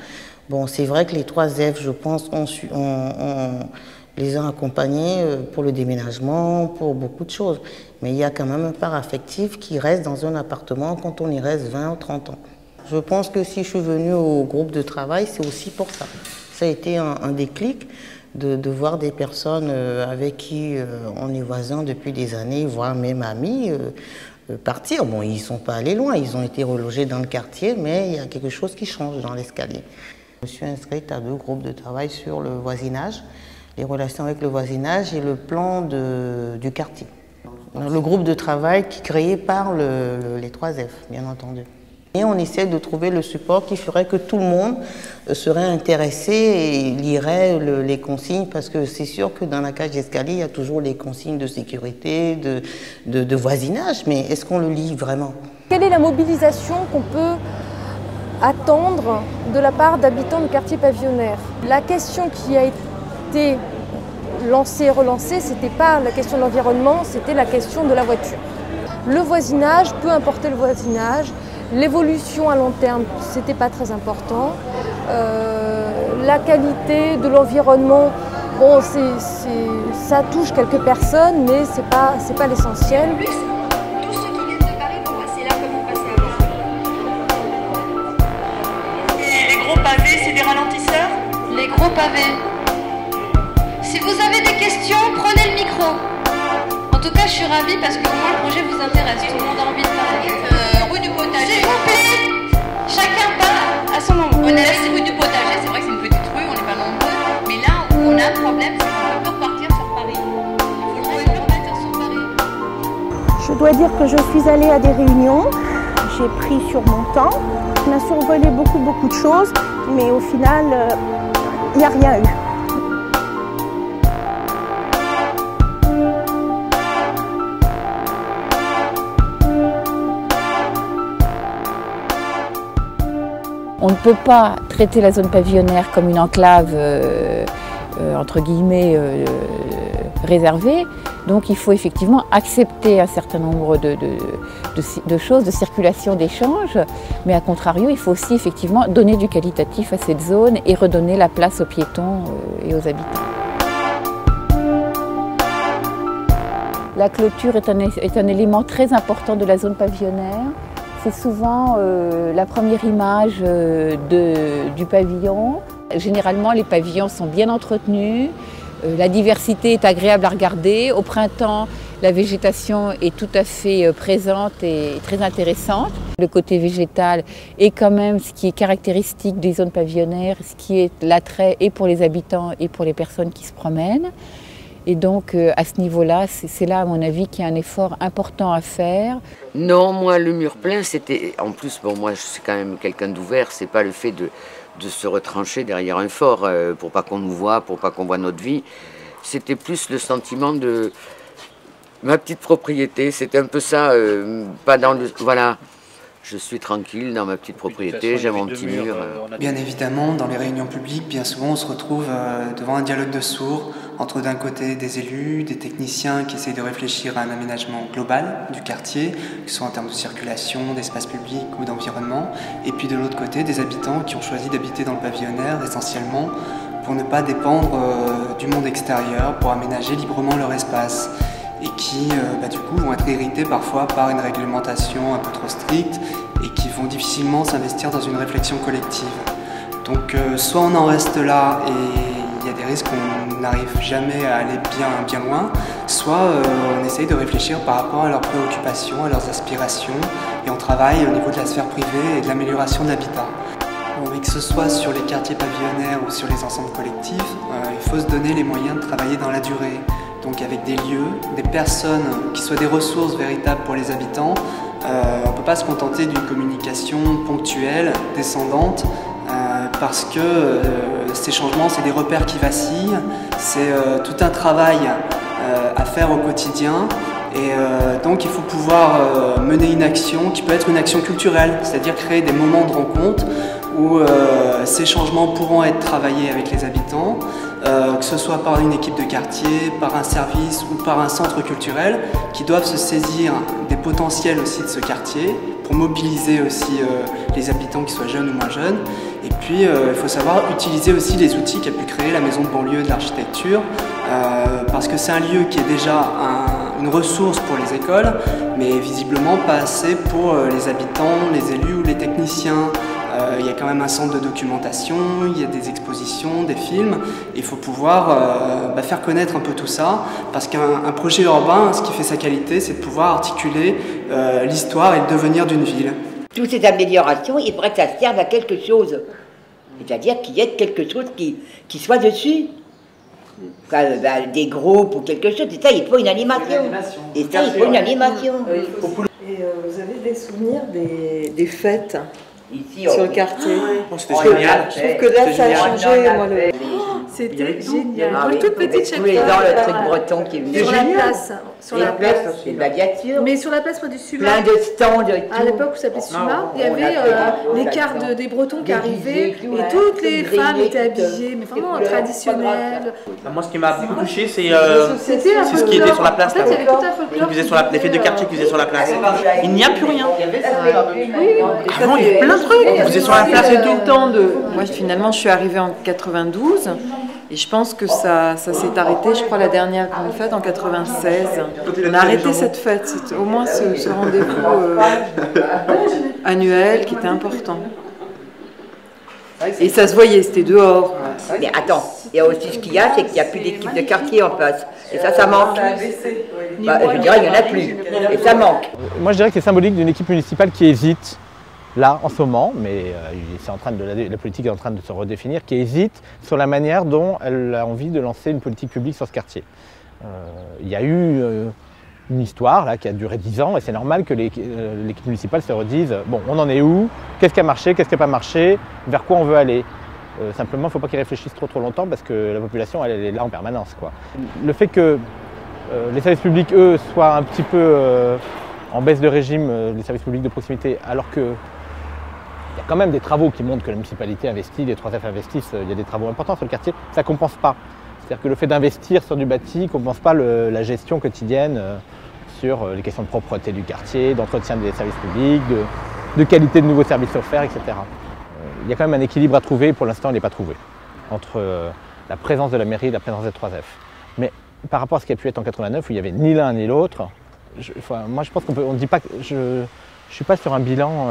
Bon, c'est vrai que les 3F, je pense, on les a accompagnés pour le déménagement, pour beaucoup de choses. Mais il y a quand même une part affective qui reste dans un appartement quand on y reste 20 ou 30 ans. Je pense que si je suis venue au groupe de travail, c'est aussi pour ça. Ça a été un déclic de voir des personnes avec qui on est voisins depuis des années, voire même amis, partir. Bon, ils ne sont pas allés loin, ils ont été relogés dans le quartier, mais il y a quelque chose qui change dans l'escalier. Je me suis inscrite à 2 groupes de travail sur le voisinage, les relations avec le voisinage et le plan du quartier. Le groupe de travail qui est créé par les 3F, bien entendu. Et on essaie de trouver le support qui ferait que tout le monde serait intéressé et lirait les consignes, parce que c'est sûr que dans la cage d'escalier, il y a toujours les consignes de sécurité, de voisinage, mais est-ce qu'on le lit vraiment? Quelle est la mobilisation qu'on peut attendre de la part d'habitants du quartier pavillonnaire? La question qui a été lancée et relancée, ce n'était pas la question de l'environnement, c'était la question de la voiture. Le voisinage, peu importe le voisinage, l'évolution à long terme, c'était pas très important. La qualité de l'environnement, bon, ça touche quelques personnes, mais c'est pas l'essentiel. Tous ceux qui viennent de Paris vont passer là comme on passait avant. Et les gros pavés, c'est des ralentisseurs? Les gros pavés. Si vous avez des questions, prenez le micro. En tout cas, je suis ravie parce que au moins le projet vous intéresse. Tout le monde a envie de parler. Rue du Potager. S'il vous plaît, chacun part à son moment. On est là, c'est rue du Potager. C'est vrai que c'est une petite rue, on n'est pas nombreux. Mais là où on a un problème, c'est qu'on peut repartir sur Paris. Il faut le remettre sur Paris. Je dois dire que je suis allée à des réunions. J'ai pris sur mon temps. On a survolé beaucoup de choses, mais au final, il n'y a rien eu. On ne peut pas traiter la zone pavillonnaire comme une enclave, entre guillemets, réservée. Donc il faut effectivement accepter un certain nombre de choses, de circulation, d'échanges. Mais à contrario, il faut aussi effectivement donner du qualitatif à cette zone et redonner la place aux piétons et aux habitants. La clôture est un élément très important de la zone pavillonnaire. C'est souvent la première image du pavillon. Généralement, les pavillons sont bien entretenus. La diversité est agréable à regarder. Au printemps, la végétation est tout à fait présente et très intéressante. Le côté végétal est quand même ce qui est caractéristique des zones pavillonnaires, ce qui est l'attrait et pour les habitants et pour les personnes qui se promènent. Et donc, à ce niveau-là, c'est là, à mon avis, qu'il y a un effort important à faire. Non, moi, le mur plein, c'était... En plus, bon, moi, je suis quand même quelqu'un d'ouvert. C'est pas le fait de se retrancher derrière un fort pour pas qu'on nous voit, pour pas qu'on voit notre vie. C'était plus le sentiment de ma petite propriété. C'était un peu ça, pas dans le... Voilà. Je suis tranquille dans ma petite propriété, j'ai mon petit mur. Bien évidemment, dans les réunions publiques, bien souvent on se retrouve devant un dialogue de sourds entre d'un côté des élus, des techniciens qui essayent de réfléchir à un aménagement global du quartier, que ce soit en termes de circulation, d'espace public ou d'environnement, et puis de l'autre côté des habitants qui ont choisi d'habiter dans le pavillonnaire essentiellement pour ne pas dépendre du monde extérieur, pour aménager librement leur espace. Et qui, du coup, vont être irrités parfois par une réglementation un peu trop stricte et qui vont difficilement s'investir dans une réflexion collective. Donc, soit on en reste là et il y a des risques qu'on n'arrive jamais à aller bien loin, soit on essaye de réfléchir par rapport à leurs préoccupations, à leurs aspirations, et on travaille au niveau de la sphère privée et de l'amélioration de l'habitat. Bon, mais que ce soit sur les quartiers pavillonnaires ou sur les ensembles collectifs, il faut se donner les moyens de travailler dans la durée. Donc avec des lieux, des personnes qui soient des ressources véritables pour les habitants. On ne peut pas se contenter d'une communication ponctuelle, descendante, parce que ces changements, c'est des repères qui vacillent, c'est tout un travail à faire au quotidien. Et donc il faut pouvoir mener une action qui peut être une action culturelle, c'est-à-dire créer des moments de rencontre où ces changements pourront être travaillés avec les habitants, que ce soit par une équipe de quartier, par un service ou par un centre culturel, qui doivent se saisir des potentiels aussi de ce quartier pour mobiliser aussi les habitants, qui soient jeunes ou moins jeunes. Et puis il faut savoir utiliser aussi les outils qu'a pu créer la maison de banlieue de l'architecture, parce que c'est un lieu qui est déjà une ressource pour les écoles, mais visiblement pas assez pour les habitants, les élus ou les techniciens. Il y a quand même un centre de documentation, il y a des expositions, des films. Il faut pouvoir faire connaître un peu tout ça, parce qu'un projet urbain, ce qui fait sa qualité, c'est de pouvoir articuler l'histoire et le devenir d'une ville. Toutes ces améliorations, il faudrait que ça serve à quelque chose. C'est-à-dire qu'il y ait quelque chose qui soit dessus. Des groupes ou quelque chose, et ça il faut une animation. Et ça il faut une animation. Et vous avez des souvenirs des fêtes ici, sur le quartier? C'était génial. Je trouve que là ça a changé. C'était génial. Une toute petite chaque fois. Le truc breton qui est venu. Sur la place. Sur la place. C'est de la gladiature. Mais sur la place près du Suma. Plein de stands et tout. À l'époque où ça s'appelait Suma, il y avait les cartes des Bretons qui arrivaient et toutes les femmes étaient habillées, mais vraiment traditionnelles. Moi, ce qui m'a beaucoup touché, c'est ce qui était sur la place. Les fêtes de quartier qui faisaient sur la place. Il n'y a plus rien. Avant, il y avait plein de trucs. On faisait sur la place et tout le temps. Moi, finalement, je suis arrivée en 92. Et je pense que ça s'est arrêté, je crois, la dernière grande fête en 96. On a arrêté cette fête, c'était au moins ce rendez-vous annuel qui était important. Et ça se voyait, c'était dehors. Mais attends, il y a aussi ce qu'il y a, c'est qu'il n'y a plus d'équipe de quartier en face. Et ça manque. Je dirais, il n'y en a plus. Et ça manque. Moi, je dirais que c'est symbolique d'une équipe municipale qui hésite. Là, en ce moment, mais la politique est en train de se redéfinir, qui hésite sur la manière dont elle a envie de lancer une politique publique sur ce quartier. Il y a eu une histoire là, qui a duré 10 ans et c'est normal que l'équipe municipale se redise « bon, on en est où? Qu'est-ce qui a marché? Qu'est-ce qui n'a pas marché? Vers quoi on veut aller ?» Simplement, il ne faut pas qu'ils réfléchissent trop longtemps parce que la population, elle est là en permanence, quoi. Le fait que les services publics, eux, soient un petit peu en baisse de régime, les services publics de proximité, alors que il y a quand même des travaux qui montrent que la municipalité investit, les 3F investissent, il y a des travaux importants sur le quartier, ça ne compense pas. C'est-à-dire que le fait d'investir sur du bâti ne compense pas la gestion quotidienne sur les questions de propreté du quartier, d'entretien des services publics, de qualité de nouveaux services offerts, etc. Il y a quand même un équilibre à trouver, pour l'instant il n'est pas trouvé, entre la présence de la mairie et la présence des 3F. Mais par rapport à ce qui a pu être en 89, où il n'y avait ni l'un ni l'autre, moi je pense qu'on ne dit pas que je ne suis pas sur un bilan...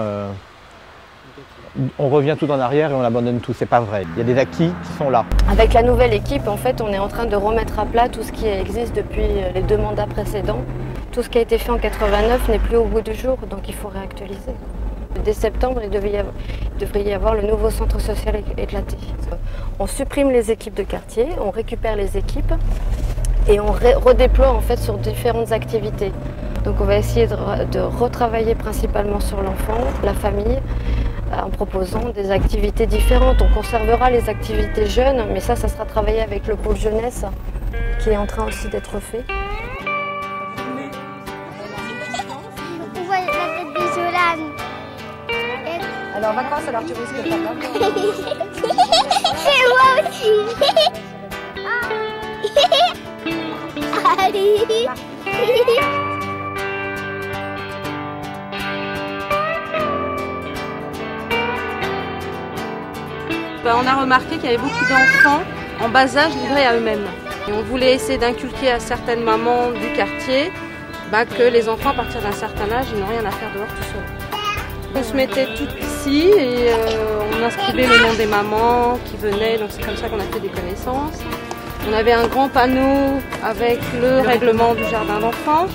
on revient tout en arrière et on abandonne tout, c'est pas vrai. Il y a des acquis qui sont là. Avec la nouvelle équipe, en fait, on est en train de remettre à plat tout ce qui existe depuis les 2 mandats précédents. Tout ce qui a été fait en 89 n'est plus au bout du jour, donc il faut réactualiser. Dès septembre, il devrait y avoir le nouveau centre social éclaté. On supprime les équipes de quartier, on récupère les équipes et on redéploie en fait sur différentes activités. Donc on va essayer de retravailler principalement sur l'enfant, la famille, en proposant des activités différentes. On conservera les activités jeunes, mais ça sera travaillé avec le pôle jeunesse qui est en train aussi d'être fait. On voit la tête de Jolane. Alors en vacances, alors tu risques pas. C'est moi aussi. On a remarqué qu'il y avait beaucoup d'enfants en bas âge livrés à eux-mêmes. Et on voulait essayer d'inculquer à certaines mamans du quartier que les enfants à partir d'un certain âge, ils n'ont rien à faire dehors tout seuls. On se mettait toutes ici et on inscrivait le nom des mamans qui venaient, donc c'est comme ça qu'on a fait des connaissances. On avait un grand panneau avec le règlement du jardin d'enfants.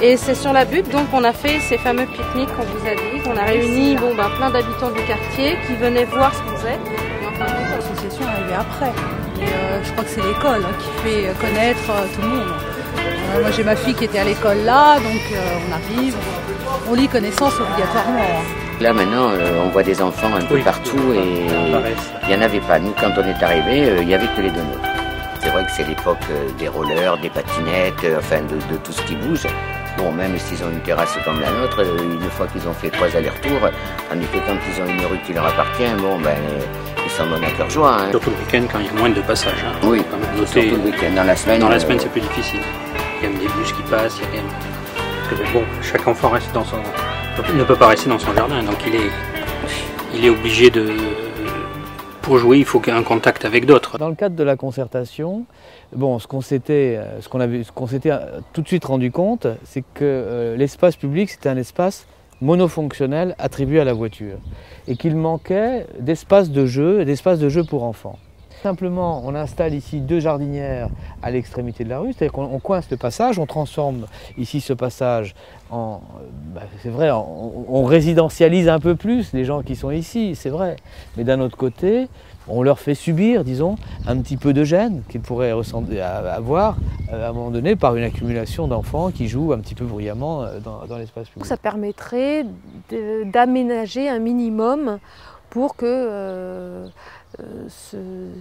Et c'est sur la butte donc on a fait ces fameux pique-niques qu'on vous a dit. On a réuni plein d'habitants du quartier qui venaient voir ce qu'on faisait. L'association est arrivée après. Et, je crois que c'est l'école qui fait connaître tout le monde. Moi j'ai ma fille qui était à l'école là, donc on arrive, on lit connaissance obligatoirement. Là maintenant, on voit des enfants un peu partout et il n'y en avait pas. Nous, quand on est arrivé, il n'y avait que les 2 nôtres. C'est vrai que c'est l'époque des rollers, des patinettes, enfin de tout ce qui bouge. Bon, même s'ils ont une terrasse comme la nôtre, une fois qu'ils ont fait 3 allers-retours, tandis que quand ils ont une rue qui leur appartient, bon, ben, ils s'en donnent à cœur joie. Hein. Surtout le week-end quand il y a moins de passages. Hein. Oui, surtout le week-end. Dans la semaine, c'est plus difficile. Il y a même des bus qui passent, il y a rien. Parce que, bon, chaque enfant reste dans son... ne peut pas rester dans son jardin, donc il est obligé de... Pour jouer, il faut qu'il y ait un contact avec d'autres. Dans le cadre de la concertation, bon, ce qu'on s'était tout de suite rendu compte, c'est que l'espace public, c'était un espace monofonctionnel attribué à la voiture et qu'il manquait d'espace de jeu pour enfants. Simplement, on installe ici 2 jardinières à l'extrémité de la rue, c'est-à-dire qu'on coince le passage, on transforme ici ce passage en... c'est vrai, on résidentialise un peu plus les gens qui sont ici, c'est vrai. Mais d'un autre côté, on leur fait subir, disons, un petit peu de gêne qu'ils pourraient avoir à un moment donné par une accumulation d'enfants qui jouent un petit peu bruyamment dans l'espace public. Ça permettrait d'aménager un minimum pour que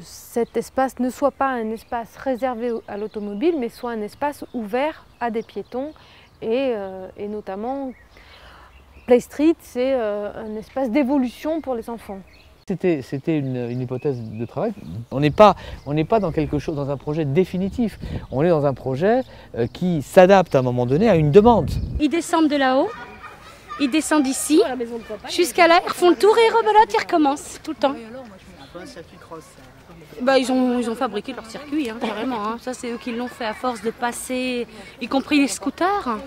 cet espace ne soit pas un espace réservé à l'automobile, mais soit un espace ouvert à des piétons et notamment Play Street, c'est un espace d'évolution pour les enfants. C'était une hypothèse de travail. On n'est pas dans quelque chose, dans un projet définitif. On est dans un projet qui s'adapte à un moment donné à une demande. Ils descendent de là-haut, ils descendent ici, jusqu'à là, ils refont le tour et ils rebelotent, ils recommencent tout le temps. Bah, ils ont fabriqué leur circuit, hein, carrément. Hein. Ça, c'est eux qui l'ont fait à force de passer, y compris les scooters.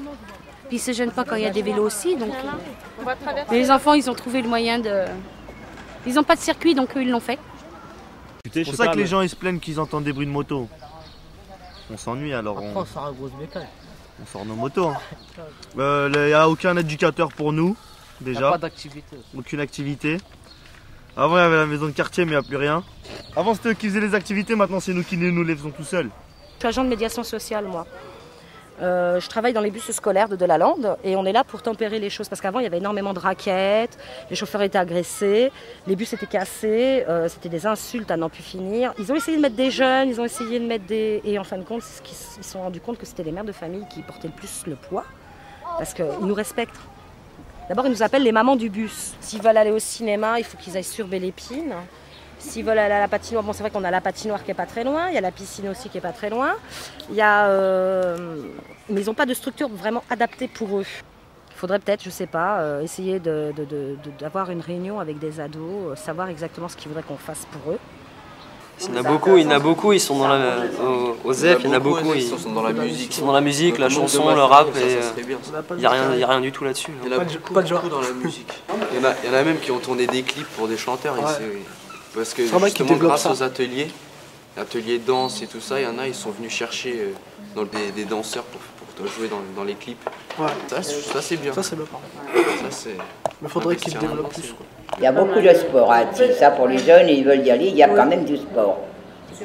Puis ils se gênent pas quand il y a des vélos aussi. Donc... Mais les enfants, ils ont trouvé le moyen de... Ils n'ont pas de circuit, donc eux, ils l'ont fait. C'est pour ça que les gens ils se plaignent qu'ils entendent des bruits de moto. On s'ennuie alors. Après, on sort à grosse bécane. On sort nos motos. Il n'y a aucun éducateur pour nous, déjà. Il n'y a pas d'activité. Aucune activité. Avant, il y avait la maison de quartier, mais il n'y a plus rien. Avant, c'était eux qui faisaient les activités, maintenant, c'est nous qui nous les faisons tout seuls. Je suis agent de médiation sociale, moi. Je travaille dans les bus scolaires de Delalande et on est là pour tempérer les choses parce qu'avant il y avait énormément de raquettes, les chauffeurs étaient agressés, les bus étaient cassés, c'était des insultes à n'en plus finir. Ils ont essayé de mettre des jeunes, ils ont essayé de mettre des... Et en fin de compte, ils se sont rendus compte que c'était les mères de famille qui portaient le plus le poids parce qu'ils nous respectent. D'abord ils nous appellent les mamans du bus. S'ils veulent aller au cinéma, il faut qu'ils aillent sur Belle-Épine. S'ils veulent aller à la patinoire, bon c'est vrai qu'on a la patinoire qui est pas très loin, il y a la piscine aussi qui est pas très loin. Il y a, mais ils n'ont pas de structure vraiment adaptée pour eux. Il faudrait peut-être, je sais pas, essayer d'avoir une réunion avec des ados, savoir exactement ce qu'ils voudraient qu'on fasse pour eux. Il y en a beaucoup, ils sont dans au ZEF, il y en a beaucoup, ils sont dans la musique. Ils sont dans la musique, la chanson, le rap, et il n'y a rien du tout là-dessus. Il y en a pas de beaucoup dans la musique. Il y en a même qui ont tourné des clips pour des chanteurs ici. Parce que justement grâce aux ateliers de danse et tout ça, il y en a, ils sont venus chercher des danseurs pour jouer dans les clips. Ouais. Ça c'est bien. Ça c'est bien. Mais faudrait qu'ils développent plus. Il y a beaucoup de sport à Annecy. Ça pour les jeunes, ils veulent y aller, il y a quand même du sport.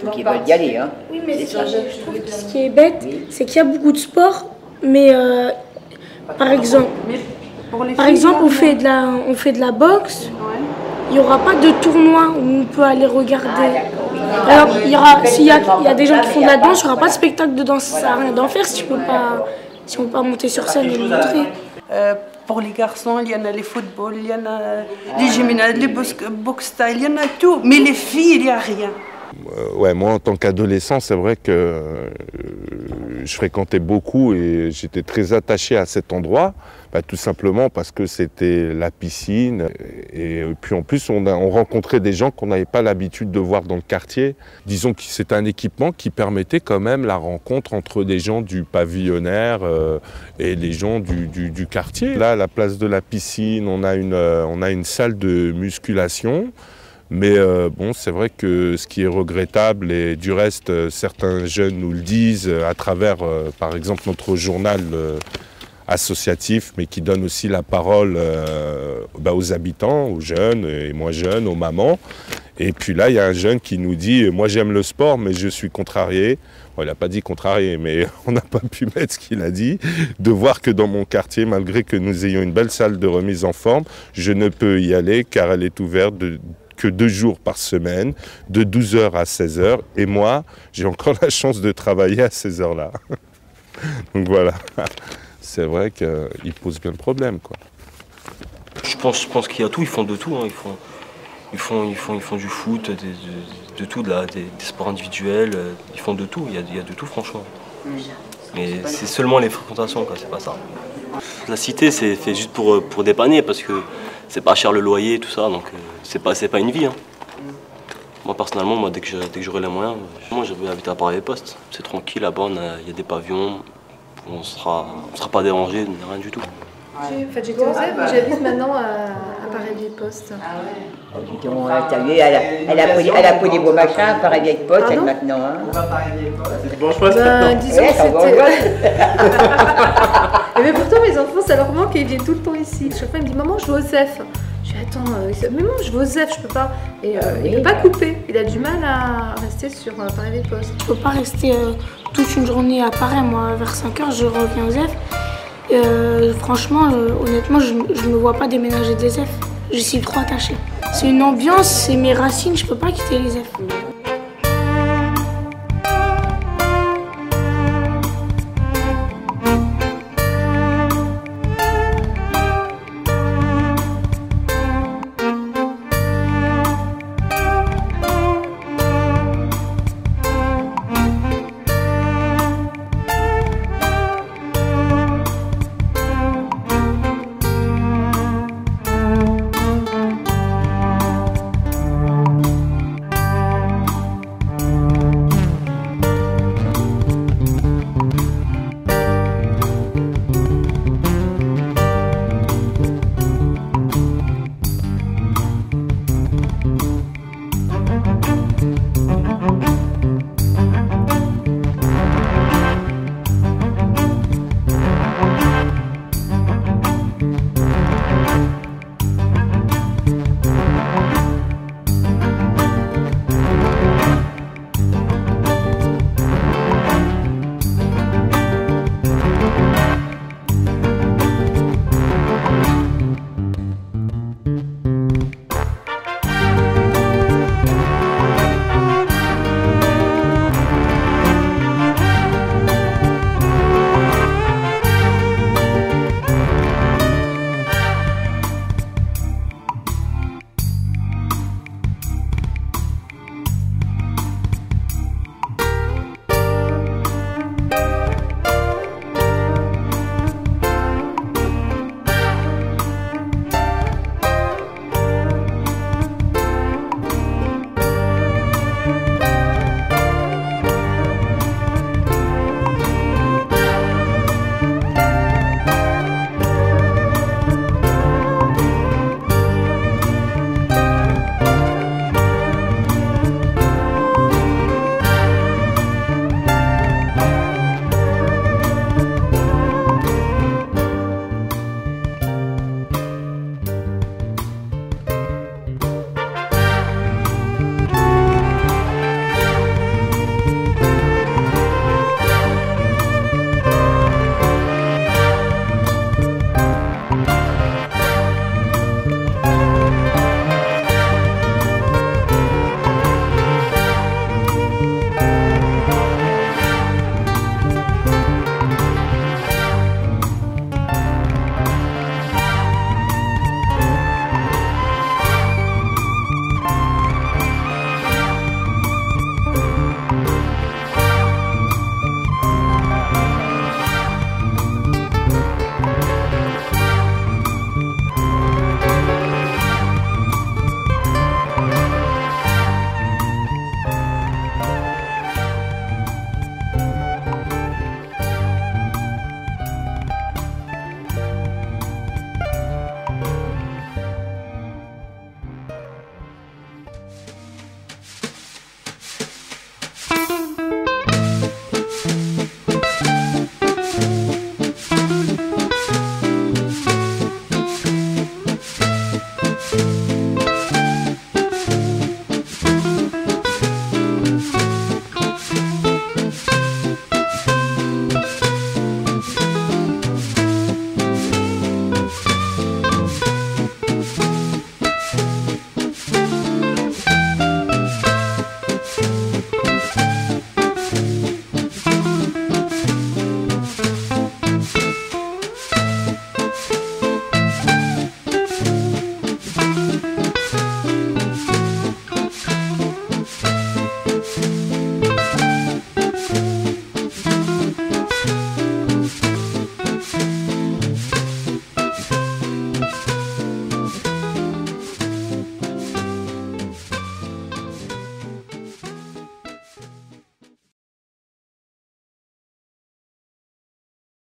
Donc ils veulent y aller. Hein. Oui, mais je trouve que ce qui est bête, c'est qu'il y a beaucoup de sport, mais par exemple, on fait de la boxe. Il n'y aura pas de tournoi où on peut aller regarder. Alors, s'il y a des gens qui font de la danse, il n'y aura pas de spectacle de danse. Ça sert à rien d'en faire si on ne peut pas monter sur scène et le montrer. Pour les garçons, il y en a les footballs, il y en a les gymnases, les box style, il y en a tout. Mais les filles, il n'y a rien. Ouais, moi en tant qu'adolescent, c'est vrai que je fréquentais beaucoup et j'étais très attaché à cet endroit, tout simplement parce que c'était la piscine et puis en plus on rencontrait des gens qu'on n'avait pas l'habitude de voir dans le quartier. Disons que c'est un équipement qui permettait quand même la rencontre entre des gens du pavillonnaire et les gens du quartier. Là, à la place de la piscine, on a une salle de musculation. Mais bon, c'est vrai que ce qui est regrettable, et du reste, certains jeunes nous le disent à travers, par exemple, notre journal associatif, mais qui donne aussi la parole aux habitants, aux jeunes et moins jeunes, aux mamans. Et puis là, il y a un jeune qui nous dit « Moi, j'aime le sport, mais je suis contrarié ». Bon, il n'a pas dit contrarié, mais on n'a pas pu mettre ce qu'il a dit. De voir que dans mon quartier, malgré que nous ayons une belle salle de remise en forme, je ne peux y aller car elle est ouverte que 2 jours par semaine, de 12h à 16h. Et moi, j'ai encore la chance de travailler à ces heures-là. Donc voilà, c'est vrai qu'il pose bien le problème, quoi. Je pense qu'il y a tout, ils font de tout. Hein. Ils font du foot, de tout, des sports individuels, ils font de tout, il y a de tout franchement. Mais c'est seulement les fréquentations, quoi, c'est pas ça. La cité, c'est fait juste pour dépanner, parce que c'est pas cher le loyer, tout ça, donc c'est pas une vie. Hein. Moi personnellement, dès que j'aurai les moyens, moi je vais habiter à Paris-les-Postes. C'est tranquille, là-bas il y a des pavillons, on sera pas dérangé, rien du tout. J'étais aux Zèves, j'habite maintenant à Paris-les-Postes. T'as vu, elle a pris des beaux machins à Paris-les-Postes, elle maintenant. Hein. On va Paris-les-Postes. Bon, je pense que disons mais pourtant, mes enfants, ça leur manque et ils viennent tout le temps ici. Chaque fois, ils me disent maman, je vais au Zef. Je dis attends, maman, je vais au Zef, je peux pas. Et il peut pas couper. Il a du mal à rester sur Paris-les-Postes. Je peux pas rester toute une journée à Paris. Moi, vers 5h, je reviens au Zef. Franchement, honnêtement, je me vois pas déménager des Zef. Je suis trop attachée. C'est une ambiance, c'est mes racines, je peux pas quitter les Zef.